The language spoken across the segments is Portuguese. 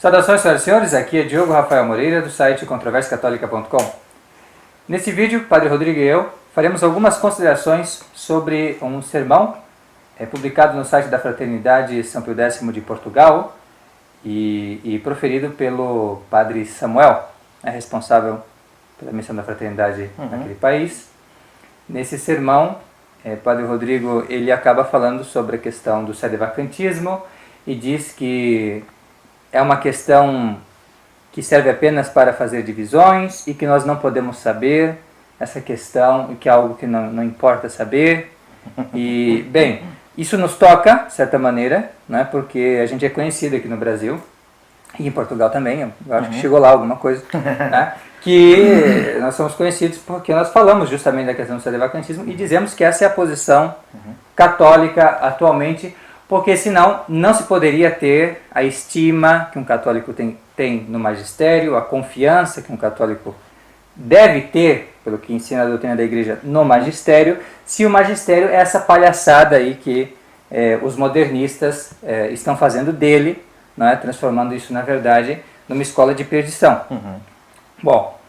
Saudações, senhoras e senhores, aqui é Diogo Rafael Moreira, do site controversiacatólica.com. Nesse vídeo, Padre Rodrigo e eu faremos algumas considerações sobre um sermão publicado no site da Fraternidade São Pio X de Portugal e proferido pelo Padre Samuel, responsável pela missão da Fraternidade naquele país. Nesse sermão, Padre Rodrigo ele acaba falando sobre a questão do sedevacantismo e diz que é uma questão que serve apenas para fazer divisões e que nós não podemos saber essa questão e que é algo que não importa saber. E, bem, isso nos toca, de certa maneira, né, porque a gente é conhecido aqui no Brasil e em Portugal também, eu acho que chegou lá alguma coisa, né, que nós somos conhecidos porque nós falamos justamente da questão do sedevacantismo e dizemos que essa é a posição católica atualmente, porque senão não se poderia ter a estima que um católico tem no magistério, a confiança que um católico deve ter, pelo que ensina a doutrina da igreja, no magistério, se o magistério é essa palhaçada aí que os modernistas estão fazendo dele, né, transformando isso, na verdade, numa escola de perdição. Bom,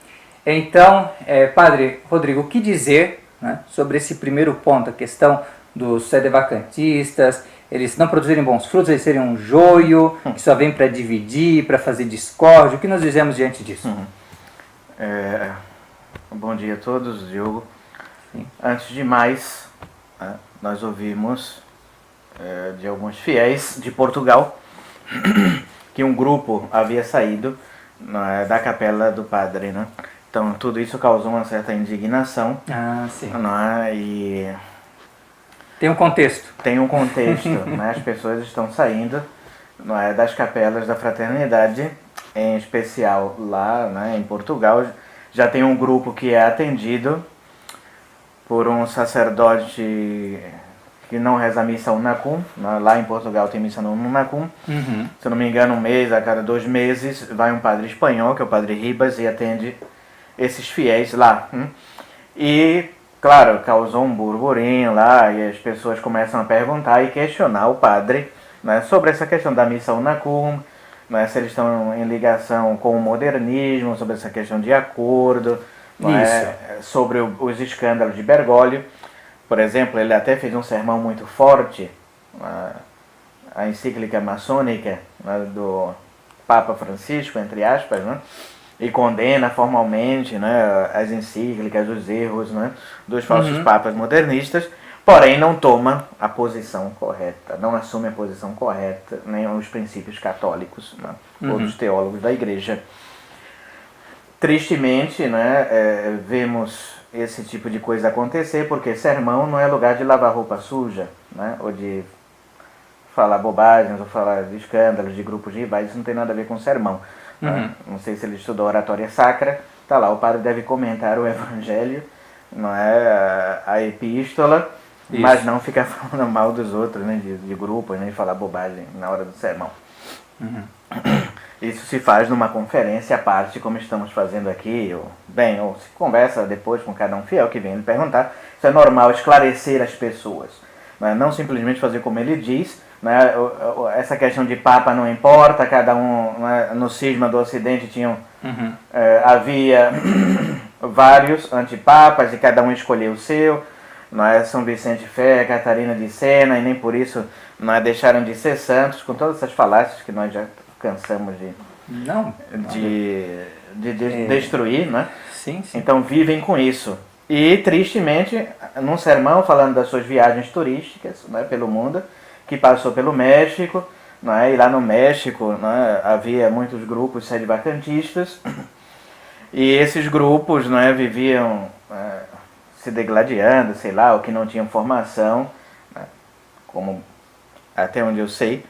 então, Padre Rodrigo, o que dizer, né, sobre esse primeiro ponto, a questão dos sedevacantistas, eles não produzirem bons frutos, eles serem um joio, que só vem para dividir, para fazer discórdia. O que nós dizemos diante disso? Bom dia a todos, Diogo. Sim. Antes de mais, nós ouvimos de alguns fiéis de Portugal que um grupo havia saído da capela do padre, né? Então tudo isso causou uma certa indignação. Sim. E tem um contexto. Tem um contexto, né? As pessoas estão saindo das capelas da fraternidade, em especial lá, né, em Portugal. Já tem um grupo que é atendido por um sacerdote que não reza a missa Unacum. Lá em Portugal tem missa no Unacum. Se eu não me engano, um mês, a cada 2 meses, vai um padre espanhol, que é o padre Ribas, e atende esses fiéis lá. E, claro, causou um burburinho lá, e as pessoas começam a perguntar e questionar o padre, né, sobre essa questão da missa Unacum, né, se eles estão em ligação com o modernismo, sobre essa questão de acordo, sobre os escândalos de Bergoglio. Por exemplo, ele até fez um sermão muito forte, a encíclica maçônica, né, do Papa Francisco, entre aspas, né, e condena formalmente, né, as encíclicas, os erros, né, dos falsos papas modernistas, porém não toma a posição correta, não assume a posição correta, nem os princípios católicos, né, ou dos teólogos da igreja. Tristemente, né, vemos esse tipo de coisa acontecer, porque sermão não é lugar de lavar roupa suja, né, ou de falar bobagens, ou falar de escândalos, de grupos de rivais. Isso não tem nada a ver com sermão. Né? Não sei se ele estudou oratória sacra, tá lá, o padre deve comentar o evangelho, não é a epístola, mas não ficar falando mal dos outros, né, de grupos, nem falar bobagem na hora do sermão. Isso se faz numa conferência à parte, como estamos fazendo aqui, ou se conversa depois com cada um fiel que vem lhe perguntar. Isso é normal, esclarecer as pessoas, né? Não simplesmente fazer como ele diz, né? Essa questão de papa não importa, cada um, né, no cisma do Ocidente havia vários antipapas e cada um escolheu o seu, não é? São Vicente Fé, Catarina de Sena, e nem por isso deixaram de ser santos, com todas essas falácias que nós já cansamos de destruir, né? Sim. Então vivem com isso. E tristemente, num sermão falando das suas viagens turísticas, né, pelo mundo, que passou pelo México, né, e lá no México, né, havia muitos grupos sedevacantistas, e esses grupos, né, viviam se degladiando, sei lá, ou que não tinham formação, né, como até onde eu sei.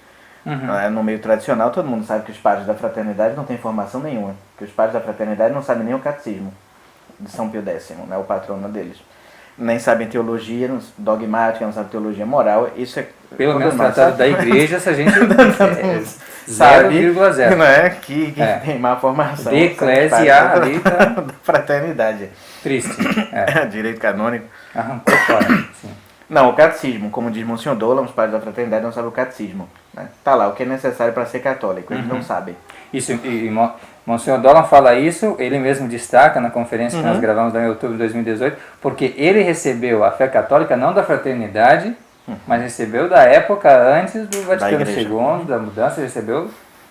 No meio tradicional, todo mundo sabe que os padres da fraternidade não têm formação nenhuma, que os padres da fraternidade não sabem nem o catecismo de São Pio X, né, o patrono deles. Nem sabem teologia dogmática, não sabem teologia moral. Isso é pelo menos tratado da igreja, se a gente sabe, 0,0, né, que tem má formação. De eclésia ali da fraternidade. Triste. Direito canônico. Arrancou fora. Sim. Não, o catecismo, como diz Monsenhor Dolan, os padres da fraternidade não sabem o catecismo. Né? Tá lá, o que é necessário para ser católico, eles não sabem. Isso, Monsenhor Dolan fala isso, ele mesmo destaca na conferência que nós gravamos lá em outubro de 2018, porque ele recebeu a fé católica não da fraternidade, mas recebeu da época antes do Vaticano II, da mudança, recebeu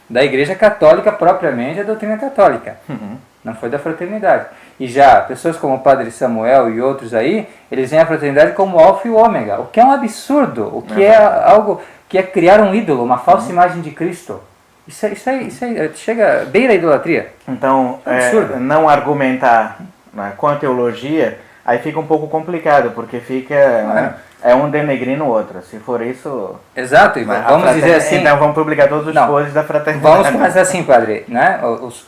da Igreja Católica propriamente, a doutrina católica. Não foi da fraternidade. E já pessoas como o Padre Samuel e outros aí, eles veem a fraternidade como o alfa e o ômega, o que é um absurdo, o que é algo que é criar um ídolo, uma falsa imagem de Cristo. Isso aí chega beira a idolatria. Então, não argumentar, né, com a teologia, aí fica um pouco complicado, porque fica um denegrindo o outro. Se for isso... Exato, e vamos dizer assim... Então vamos publicar todos os poses da fraternidade. Vamos começar assim, padre, né?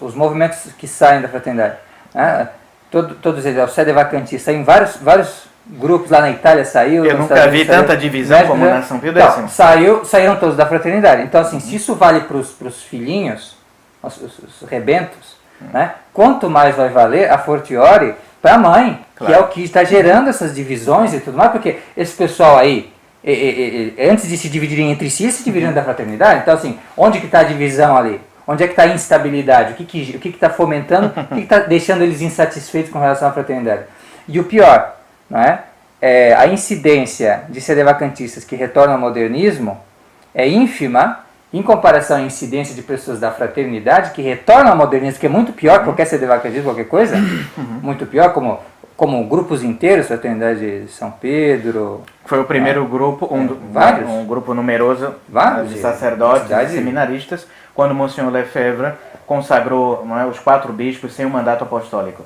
Os movimentos que saem da fraternidade. Né? Todos eles, o sede vacantista, saem vários grupos, lá na Itália saiu... Eu nunca vi tanta divisão como na São Pio X. Então, saíram todos da fraternidade. Então, assim, se isso vale para os filhinhos, os rebentos, né? Quanto mais vai valer a fortiori para a mãe, claro, que é o que está gerando essas divisões e tudo mais, porque esse pessoal aí, antes de se dividirem entre si, eles se dividiram da fraternidade. Então, assim, onde que está a divisão ali? Onde é que está a instabilidade? O que está fomentando? O que está deixando eles insatisfeitos com relação à fraternidade? E o pior, não é? A incidência de sedevacantistas que retornam ao modernismo é ínfima em comparação à incidência de pessoas da fraternidade que retornam ao modernismo, que é muito pior que qualquer sedevacantismo, qualquer coisa, muito pior, como grupos inteiros, Fraternidade de São Pedro... Foi o primeiro grupo, um grupo numeroso de sacerdotes e seminaristas, quando Monsenhor Lefebvre consagrou, não é, os 4 bispos sem um mandato apostólico.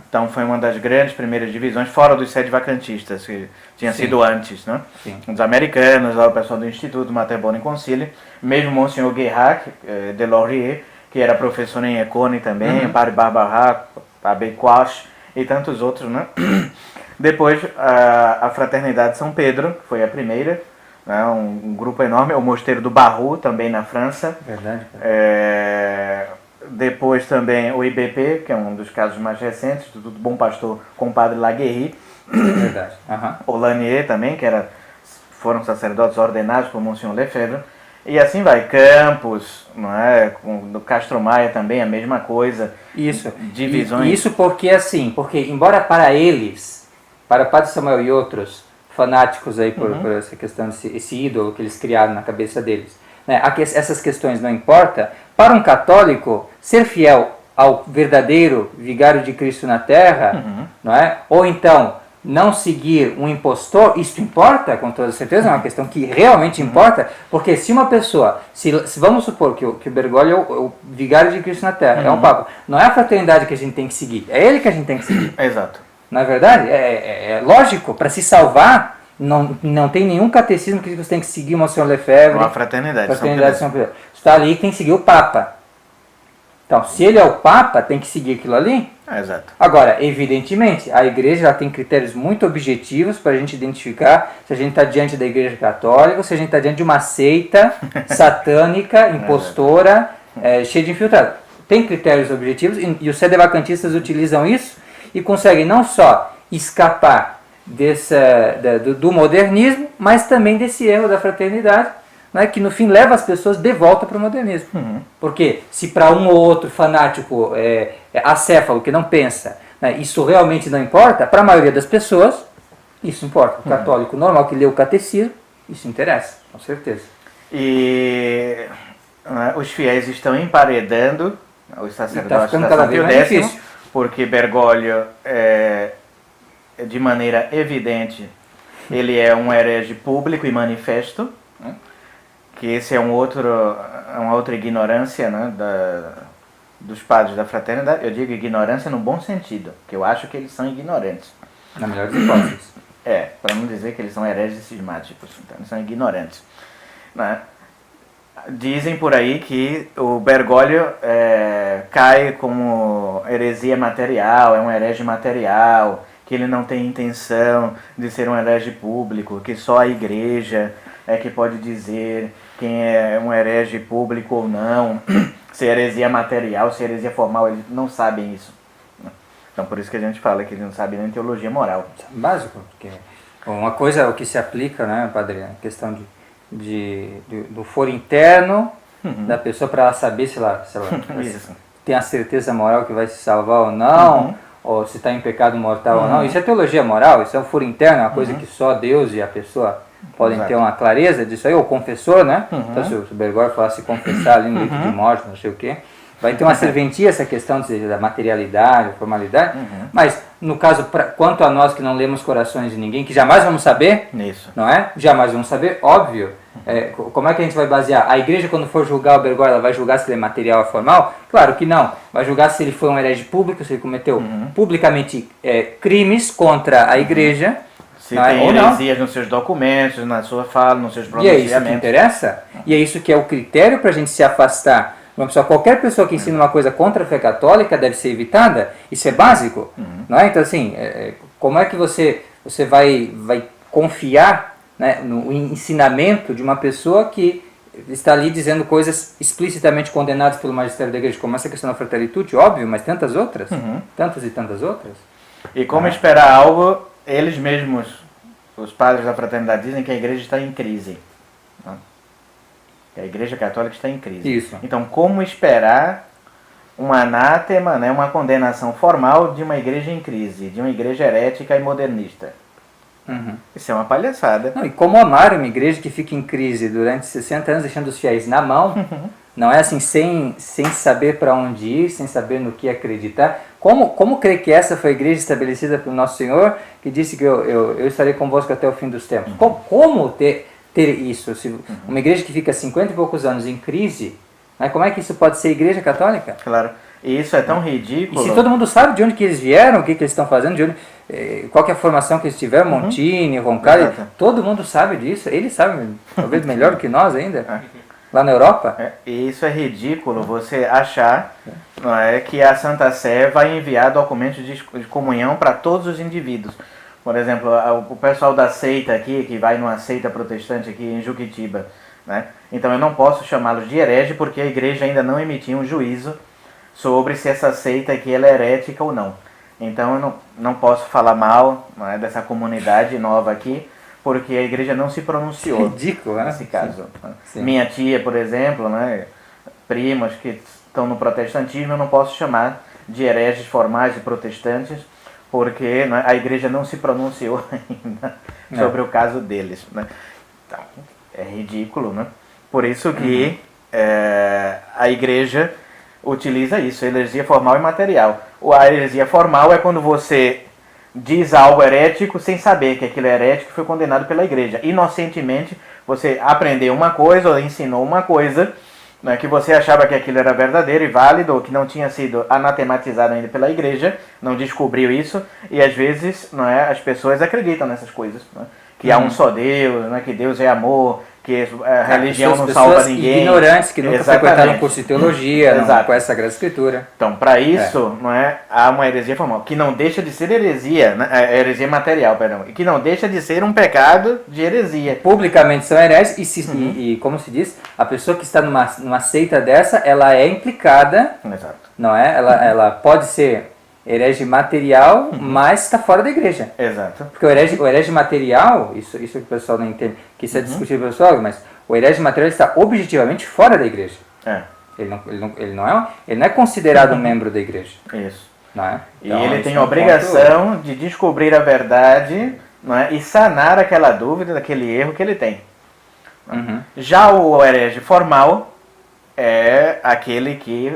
Então foi uma das grandes primeiras divisões, fora dos sedevacantistas, que tinha sido antes. Né? Os americanos, lá, o pessoal do Instituto Mater Bonum Concilium, mesmo Monsenhor Guérac de Laurier, que era professor em Econe também, Padre Barbara, Padre Quash e tantos outros. Né? Depois a Fraternidade São Pedro, que foi a primeira, né? Um grupo enorme, o Mosteiro do Barroux, também na França. Verdade. Depois também o IBP, que é um dos casos mais recentes, do Bom Pastor com o Padre Laguerre. Verdade. O Lanier também, foram sacerdotes ordenados por Monsenhor Lefebvre. E assim vai, Campos, não é? Do Castro Maia também a mesma coisa. Isso. Divisões. Isso porque embora para eles, para o Padre Samuel e outros fanáticos aí por essa questão, esse ídolo que eles criaram na cabeça deles, né? Essas questões não importam, para um católico, ser fiel ao verdadeiro vigário de Cristo na Terra, não é? Ou então não seguir um impostor, isso importa, com toda certeza, é uma questão que realmente importa, porque se uma pessoa, se vamos supor que o Bergoglio é o vigário de Cristo na Terra, é um papa, não é a fraternidade que a gente tem que seguir, é ele que a gente tem que seguir. Exato. Não é verdade? É lógico, para se salvar, não tem nenhum catecismo que você tem que seguir o Monsenhor Lefebvre. Uma fraternidade. Fraternidade São Pedro. Está ali que tem que seguir o Papa. Então, se ele é o Papa, tem que seguir aquilo ali. Exato. Agora, evidentemente, a Igreja ela tem critérios muito objetivos para a gente identificar se a gente está diante da Igreja Católica ou se a gente está diante de uma seita satânica, impostora, cheia de infiltrados. Tem critérios objetivos e os sedevacantistas utilizam isso e conseguem não só escapar do modernismo, mas também desse erro da fraternidade, né, que no fim leva as pessoas de volta para o modernismo. Porque se para um ou outro fanático acéfalo que não pensa, né, isso realmente não importa, para a maioria das pessoas isso importa. O católico normal que lê o catecismo, isso interessa, com certeza. E os fiéis estão emparedando os sacerdotes da cada São vez Pio mais X, difícil. porque Bergoglio, de maneira evidente, ele é um herege público e manifesto, né? Que esse é uma outra ignorância, né, dos padres da fraternidade. Eu digo ignorância no bom sentido, que eu acho que eles são ignorantes. Na melhor das hipóteses. Para não dizer que eles são hereges cismáticos, então eles são ignorantes. Né? Dizem por aí que o Bergoglio cai como heresia material, é um herege material, que ele não tem intenção de ser um herege público, que só a igreja é que pode dizer quem é um herege público ou não, se é heresia material, se é heresia formal, eles não sabem isso. Então por isso que a gente fala que eles não sabem nem teologia moral. Básico, porque Uma coisa, o que se aplica, né, padre, a questão do foro interno da pessoa para ela saber se ela tem a certeza moral que vai se salvar ou não, ou se está em pecado mortal ou não. Isso é teologia moral, isso é um foro interno, é uma coisa que só Deus e a pessoa podem ter uma clareza disso aí, ou o confessor, né? Então se o Bergoglio falar se confessar ali no leito de morte, não sei o quê, vai ter uma serventia essa questão da materialidade, formalidade, mas no caso, quanto a nós que não lemos corações de ninguém, que jamais vamos saber, não é? Jamais vamos saber, óbvio. Como é que a gente vai basear? A igreja, quando for julgar o Bergoglio, ela vai julgar se ele é material ou formal? Claro que não. Vai julgar se ele foi um herege público, se ele cometeu publicamente crimes contra a igreja. Se tem heresias nos seus documentos, na sua fala, nos seus pronunciamentos. E é isso que interessa? E é isso que é o critério para a gente se afastar. Qualquer pessoa que ensina uma coisa contra a fé católica deve ser evitada. Isso é básico. Não é? Então, assim, como é que você vai confiar, né, no ensinamento de uma pessoa que está ali dizendo coisas explicitamente condenadas pelo magistério da igreja, como essa questão da fraternitude, óbvio, mas tantas outras, tantas e tantas outras. E como esperar algo, eles mesmos, os padres da fraternidade, dizem que a igreja está em crise. Que a igreja católica está em crise. Isso. Então, como esperar um anátema, né, uma condenação formal de uma igreja em crise, de uma igreja herética e modernista? Isso é uma palhaçada. Não, e como amar uma igreja que fica em crise durante 60 anos, deixando os fiéis na mão, não é assim, sem saber para onde ir, sem saber no que acreditar. Como crer que essa foi a igreja estabelecida pelo Nosso Senhor, que disse que eu estarei convosco até o fim dos tempos? Como ter isso? Se uma igreja que fica 50 e poucos anos em crise, né, como é que isso pode ser igreja católica? Claro. E isso é tão ridículo. E se todo mundo sabe de onde que eles vieram, o que eles estão fazendo, qual que é a formação que eles tiveram, Montini, Roncalli, todo mundo sabe disso. Eles sabem, talvez melhor do que nós ainda, lá na Europa. E isso é ridículo, você achar, não é, que a Santa Sé vai enviar documentos de comunhão para todos os indivíduos. Por exemplo, o pessoal da seita aqui, que vai numa seita protestante aqui em Juquitiba, né? Então eu não posso chamá-los de herege porque a igreja ainda não emitiu um juízo sobre se essa seita aqui ela é herética ou não. Então eu não posso falar mal, não é, dessa comunidade nova aqui, porque a igreja não se pronunciou. Ridículo, né? Nesse caso. Sim. Minha tia, por exemplo, né, primos que estão no protestantismo, eu não posso chamar de hereges formais de protestantes, porque, né, a igreja não se pronunciou ainda sobre o caso deles. Né? Então, é ridículo, né? Por isso que a igreja utiliza isso, heresia formal e material. A heresia formal é quando você diz algo herético sem saber que aquilo é herético e foi condenado pela igreja. Inocentemente, você aprendeu uma coisa ou ensinou uma coisa, né, que você achava que aquilo era verdadeiro e válido, ou que não tinha sido anatematizado ainda pela igreja, não descobriu isso, e às vezes, não é, as pessoas acreditam nessas coisas, né, que há um só Deus, né, que Deus é amor, que a religião não salva ninguém. Ignorantes que nunca frequentaram um curso de teologia, não conhecem a Sagrada Escritura. Então, para isso, não é, há uma heresia formal, que não deixa de ser heresia, né, heresia material, perdão, que não deixa de ser um pecado de heresia. Publicamente são hereges e como se diz, a pessoa que está numa seita dessa, ela é implicada, não é? Ela pode ser herege material, mas está fora da igreja. Exato. Porque o herege material, isso que o pessoal não entende, que isso é discutido pessoal, mas o herege material está objetivamente fora da igreja. Ele não é considerado um membro da igreja. Isso. Não é? Então, e ele tem a obrigação de descobrir a verdade, não é? E sanar aquela dúvida, daquele erro que ele tem. Já o herege formal é aquele que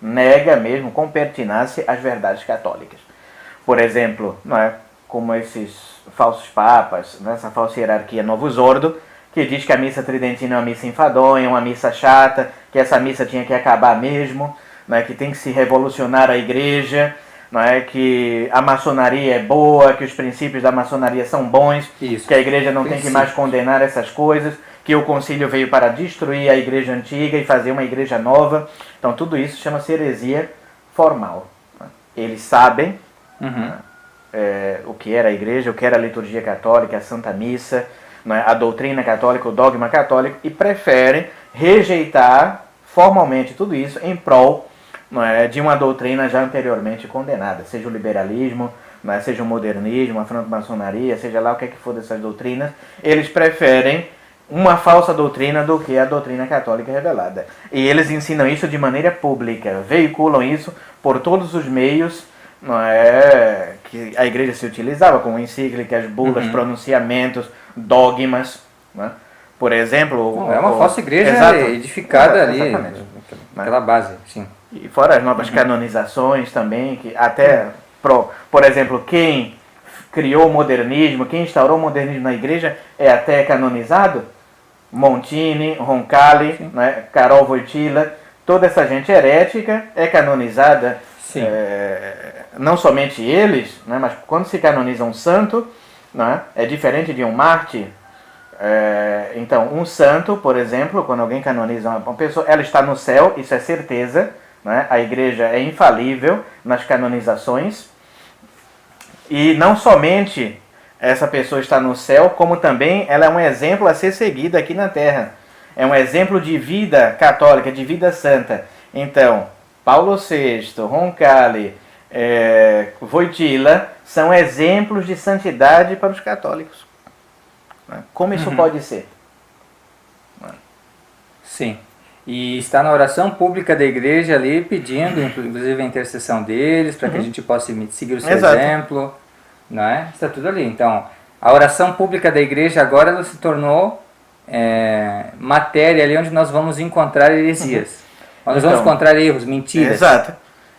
nega mesmo com pertinácia as verdades católicas. Por exemplo, não é, como esses falsos papas, nessa falsa hierarquia Novus Ordo, que diz que a missa tridentina é uma missa enfadonha, uma missa chata, que essa missa tinha que acabar mesmo, não é, que tem que se revolucionar a igreja, não é, que a maçonaria é boa, que os princípios da maçonaria são bons, que a igreja não tem que mais condenar essas coisas, que o concílio veio para destruir a igreja antiga e fazer uma igreja nova. Então tudo isso chama-se heresia formal. Eles sabem o que era a igreja, o que era a liturgia católica, a Santa Missa, a doutrina católica, o dogma católico, e preferem rejeitar formalmente tudo isso em prol de uma doutrina já anteriormente condenada, seja o liberalismo, né, seja o modernismo, a francmaçonaria, seja lá o que é que for dessas doutrinas, eles preferem uma falsa doutrina do que a doutrina católica revelada. E eles ensinam isso de maneira pública, veiculam isso por todos os meios, não é, que a igreja se utilizava, como encíclicas, bulas, pronunciamentos, dogmas, né? Por exemplo... É uma falsa igreja edificada ali, naquela base, sim. E fora as novas canonizações também, que até, por exemplo, quem criou o modernismo, quem instaurou o modernismo na igreja é até canonizado. Montini, Roncalli, né, Karol Wojtyla, toda essa gente herética é canonizada. Sim. Não somente eles, né, mas quando se canoniza um santo, né, é diferente de um mártir. Então, um santo, por exemplo, quando alguém canoniza uma pessoa, ela está no céu, isso é certeza, né? A igreja é infalível nas canonizações, e não somente essa pessoa está no céu, como também ela é um exemplo a ser seguido aqui na terra, é um exemplo de vida católica, de vida santa. Então, Paulo VI, Roncalli, Wojtyla são exemplos de santidade para os católicos. Como isso pode ser? Sim. E está na oração pública da igreja ali, pedindo, inclusive, a intercessão deles, para que a gente possa seguir o seu exemplo. Não é? Está tudo ali. Então, a oração pública da igreja agora ela se tornou matéria ali onde nós vamos encontrar heresias. Onde nós vamos encontrar erros, mentiras. Exato.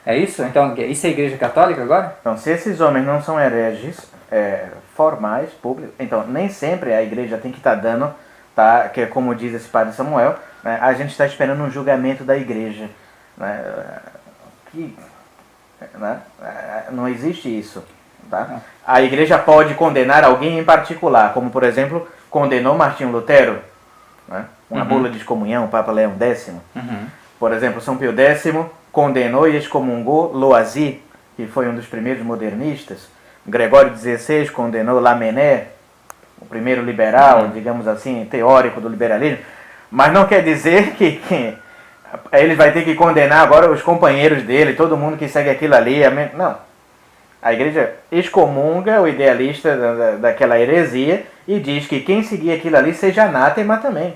É isso? Então, isso é a igreja católica agora? Então, se esses homens não são hereges formais, públicos, então nem sempre a igreja tem que estar dando, que é como diz esse padre Samuel, né, a gente está esperando um julgamento da igreja. Né, não existe isso. Tá? A igreja pode condenar alguém em particular, como por exemplo, condenou Martinho Lutero, né, uma bula de excomunhão, o Papa Leão X. Por exemplo, São Pio X condenou e excomungou Loisy, que foi um dos primeiros modernistas. Gregório XVI condenou Lamennais, o primeiro liberal, digamos assim, teórico do liberalismo. Mas não quer dizer que ele vai ter que condenar agora os companheiros dele, todo mundo que segue aquilo ali. Não. A igreja excomunga o idealista daquela heresia e diz que quem seguir aquilo ali seja anátema também.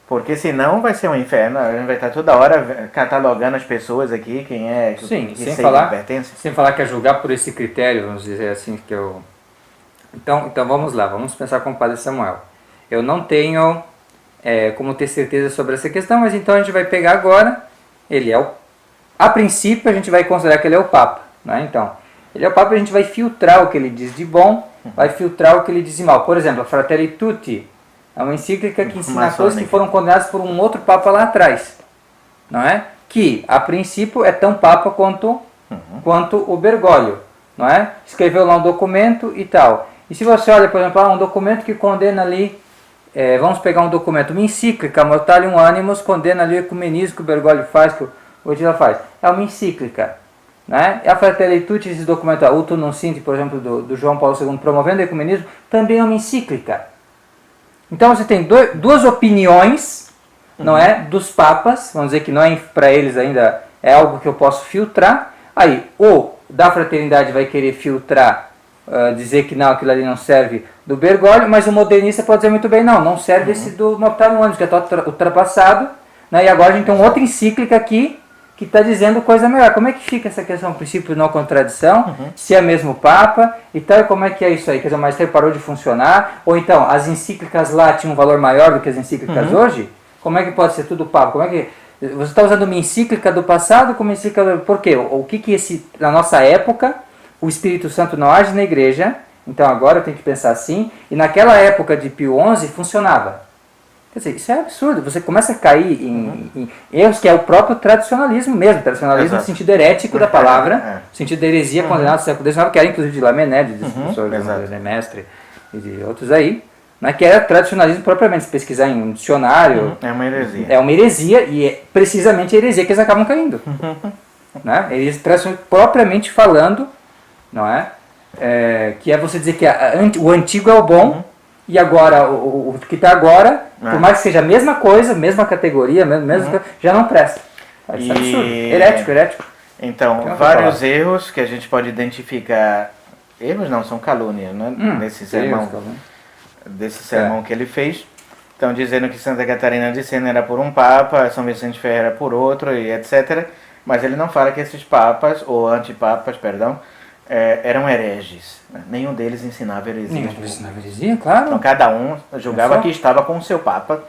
Porque senão vai ser um inferno, a gente vai estar toda hora catalogando as pessoas aqui, quem é que pertence. Sem falar que é julgar por esse critério, vamos dizer assim, que eu... Então vamos lá, vamos pensar com o Padre Samuel. Eu não tenho como ter certeza sobre essa questão, mas então a gente vai pegar agora, ele é a princípio a gente vai considerar que ele é o Papa, né? Então, ele é o Papa e a gente vai filtrar o que ele diz de bom, vai filtrar o que ele diz de mal. Por exemplo, a Fratelli Tutti é uma encíclica que ensina coisas que foram condenadas por um outro Papa lá atrás, não é? Que, a princípio, é tão Papa quanto o Bergoglio, não é? Escreveu lá um documento e tal. E se você olha, por exemplo, um documento que condena ali, vamos pegar um documento, uma encíclica, Mortalium Animus, condena ali o ecumenismo que o Bergoglio faz, que o Wojtyla faz. É uma encíclica, né? E a Fratelli Tutti, esse documento, a Uto Non Sint, por exemplo, do João Paulo II, promovendo o ecumenismo, também é uma encíclica. Então você tem duas opiniões, não é, dos papas, vamos dizer que não é para eles ainda, é algo que eu posso filtrar. Aí, o da fraternidade vai querer filtrar, dizer que não, aquilo ali não serve do Bergoglio, mas o modernista pode dizer muito bem, não serve esse do Mortalium Animus, que está ultrapassado, né, e agora a gente tem uma outra encíclica aqui, que está dizendo coisa melhor. Como é que fica essa questão, princípio de não contradição, se é mesmo Papa e tal, e como é que é isso aí? Quer dizer, o magistério parou de funcionar? Ou então, as encíclicas lá tinham um valor maior do que as encíclicas hoje? Como é que pode ser tudo Papa? Como é que... Você está usando uma encíclica do passado como encíclica... Por quê? O que na nossa época, o Espírito Santo não age na igreja, então agora eu tenho que pensar assim, e naquela época de Pio XI funcionava. Quer dizer, isso é absurdo. Você começa a cair em erros que é o próprio tradicionalismo mesmo. Tradicionalismo no sentido herético da palavra, no sentido da heresia condenada do século XIX, que era inclusive de Lamennais, de Mestre e de outros aí, né, que era tradicionalismo propriamente. Se pesquisar em um dicionário... É uma heresia. É uma heresia e é precisamente a heresia que eles acabam caindo. Né? Eles propriamente falando, não é? Que é você dizer que o antigo é o bom, e agora, o que está agora, por mais que seja a mesma coisa, mesma categoria, já não presta. Isso é absurdo. Herético. Então, vários erros que a gente pode identificar. Erros não, são calúnias, né? Desse sermão que ele fez. Então, dizendo que Santa Catarina de Sena era por um papa, São Vicente Ferreira era por outro, e etc. Mas ele não fala que esses papas, ou antipapas, perdão, eram hereges. Nenhum deles ensinava heresia. Nenhum deles ensinava heresia, claro. Então, cada um julgava que estava com o seu papa,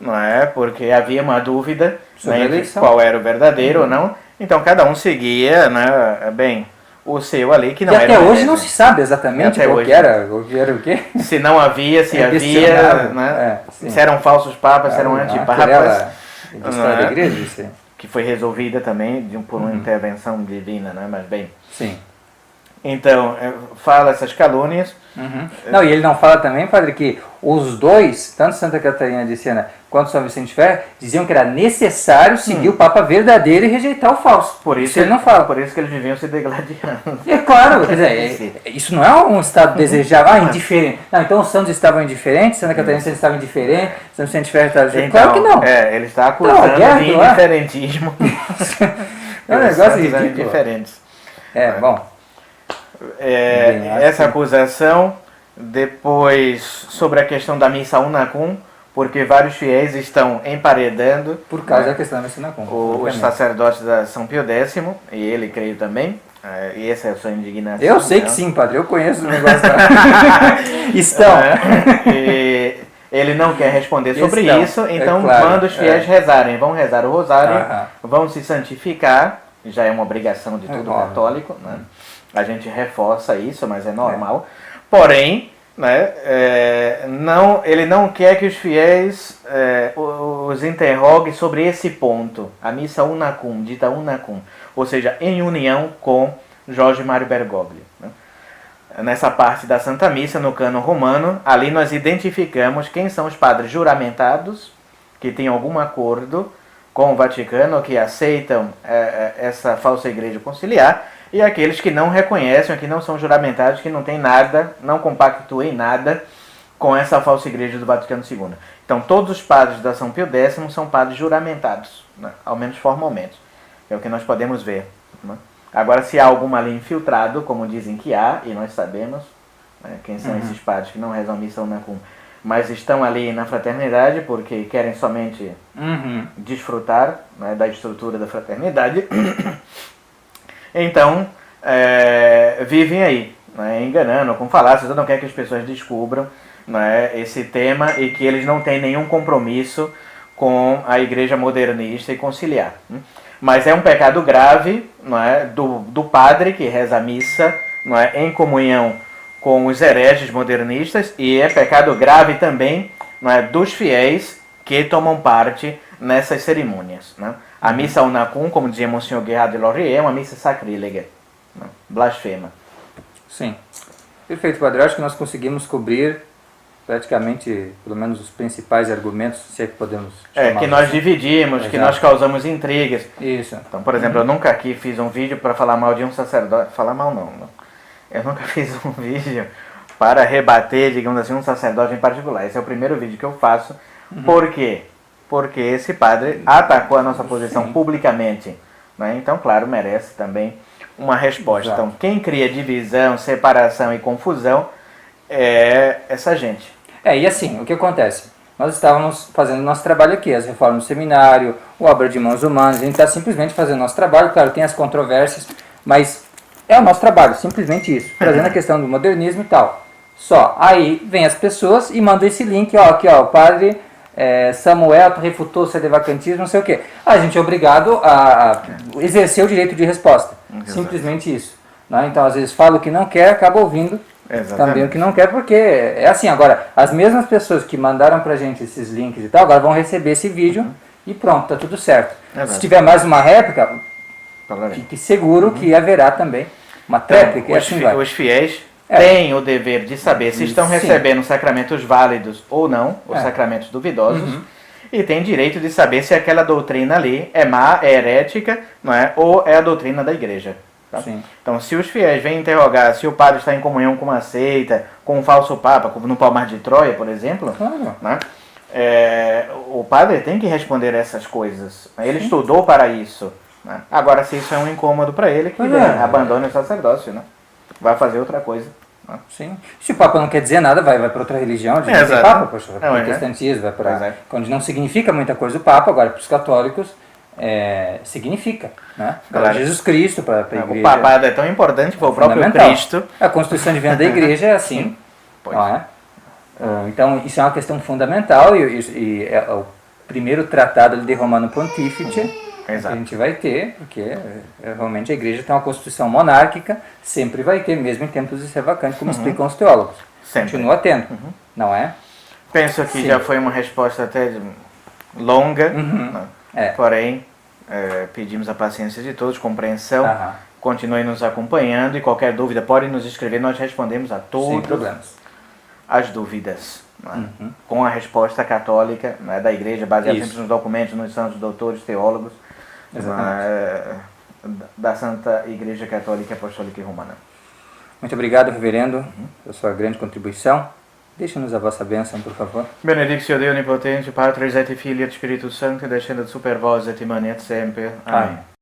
não é? Porque havia uma dúvida, né, qual era o verdadeiro ou não. Então, cada um seguia, né, bem, o seu ali, que não era. E até hoje não se sabe exatamente o que era o quê. Se não havia, se havia, né? Se eram falsos papas, se eram antipapas. De história da igreja, isso. Que foi resolvida também por uma intervenção divina, né? Mas bem. Sim. Então, fala essas calúnias. Não, e ele não fala também, padre, que os dois, tanto Santa Catarina de Siena quanto São Vicente Ferreira, diziam que era necessário seguir o Papa verdadeiro e rejeitar o falso. Por isso ele não fala. Por isso que eles viviam se degladiando. É claro, quer dizer, isso não é um estado desejável, indiferente. Não, então os santos estavam indiferentes, Santa Catarina de Siena estava indiferente, São Vicente Ferreira estava indiferente. Claro que não. Ele está acusando de indiferentismo. É um negócio ridículo. Indiferentes. Bom. Essa acusação, depois sobre a questão da missa unacum, porque vários fiéis estão emparedando por causa da questão da missa unacum, os sacerdotes da São Pio X, e ele creio também, e essa é a sua indignação. Eu sei que sim, padre, eu conheço o negócio estão. E ele não quer responder sobre isso, então manda os fiéis rezarem, vão rezar o rosário, vão se santificar, já é uma obrigação de todo católico, né? A gente reforça isso, mas é normal. Porém, né, ele não quer que os fiéis os interroguem sobre esse ponto. A missa unacum, dita unacum, ou seja, em união com Jorge Mário Bergoglio. Né? Nessa parte da Santa Missa, no cânon romano, ali nós identificamos quem são os padres juramentados, que têm algum acordo com o Vaticano, que aceitam essa falsa igreja conciliar, e aqueles que não reconhecem, que não são juramentados, que não têm nada, não compactuam em nada com essa falsa igreja do Vaticano II. Então, todos os padres da São Pio X são padres juramentados, né? Ao menos formalmente. É o que nós podemos ver. Né? Agora, se há algum ali infiltrado, como dizem que há, e nós sabemos, né, quem são esses padres que não rezam missa unacum, mas estão ali na fraternidade porque querem somente desfrutar, né, da estrutura da fraternidade, então vivem aí, né, enganando, com falácias. Eu não quero que as pessoas descubram, né, esse tema e que eles não têm nenhum compromisso com a igreja modernista e conciliar. Mas é um pecado grave, não é, do padre que reza a missa, não é, em comunhão com os hereges modernistas, e é pecado grave também, não é, dos fiéis que tomam parte nessas cerimônias. Né? A missa unacum, como dizia Monsenhor Guerra de Laurier, é uma missa sacrílega, né? Blasfema. Sim. Perfeito, padre. Eu acho que nós conseguimos cobrir praticamente, pelo menos, os principais argumentos, se é que podemos chamar. Que nós dividimos, que nós causamos intrigas. Isso. Então, por exemplo, eu nunca aqui fiz um vídeo para falar mal de um sacerdote. Falar mal não. Eu nunca fiz um vídeo para rebater, digamos assim, um sacerdote em particular. Esse é o primeiro vídeo que eu faço. Por quê? Porque esse padre atacou a nossa posição publicamente. Né? Então, claro, merece também uma resposta. Exato. Então, quem cria divisão, separação e confusão é essa gente. E assim, o que acontece? Nós estávamos fazendo o nosso trabalho aqui, as reformas do seminário, o Obra de Mãos Humanas, a gente está simplesmente fazendo o nosso trabalho, claro, tem as controvérsias, mas é o nosso trabalho, simplesmente isso, trazendo a questão do modernismo e tal. Só, aí vem as pessoas e mandam esse link, ó, aqui ó, o padre Samuel refutou o sedevacantismo, não sei o quê. A gente é obrigado a exercer o direito de resposta, simplesmente isso. Né? Então, às vezes fala o que não quer, acaba ouvindo também o que não quer, porque é assim. Agora, as mesmas pessoas que mandaram pra gente esses links e tal, agora vão receber esse vídeo e pronto, tá tudo certo. Se tiver mais uma réplica, fique seguro que haverá também uma tréplica. Então, os fiéis têm o dever de saber se estão recebendo sacramentos válidos ou não, os sacramentos duvidosos, e têm direito de saber se aquela doutrina ali é má, é herética, não é, ou é a doutrina da igreja. Tá? Então, se os fiéis vêm interrogar se o padre está em comunhão com uma seita, com um falso papa, como no Palmar de Troia, por exemplo, né? O padre tem que responder essas coisas. Ele estudou para isso. Né? Agora, se isso é um incômodo para ele, que abandone o sacerdócio, né? Vai fazer outra coisa. Né? Sim. Se o Papa não quer dizer nada, vai para outra religião, diz que tem Papa, poxa, vai para o protestantismo, vai para... Quando não significa muita coisa o Papa, agora para os católicos, significa, né? Para Jesus Cristo, para a Igreja. O papado é tão importante que foi o próprio Cristo. A Constituição Divina da Igreja é assim, não é? Então, isso é uma questão fundamental e é o primeiro tratado de Romano Pontífice que a gente vai ter, porque realmente a Igreja tem uma Constituição monárquica, sempre vai ter, mesmo em tempos de ser vacante, como explicam os teólogos. Sempre. Continua tendo, não é? Penso que já foi uma resposta até longa, porém, pedimos a paciência de todos, compreensão, continuem nos acompanhando e qualquer dúvida podem nos escrever, nós respondemos a todas as dúvidas, com a resposta católica, né, da Igreja, baseada sempre nos documentos, nos santos doutores, teólogos, da Santa Igreja Católica Apostólica e Romana. Muito obrigado, reverendo, pela sua grande contribuição. Deixe-nos a vossa bênção, por favor. Benedictio Dei Onipotente, Patris et Filii et Spiritus Sancti, descendat super vos et manet semper. Amém.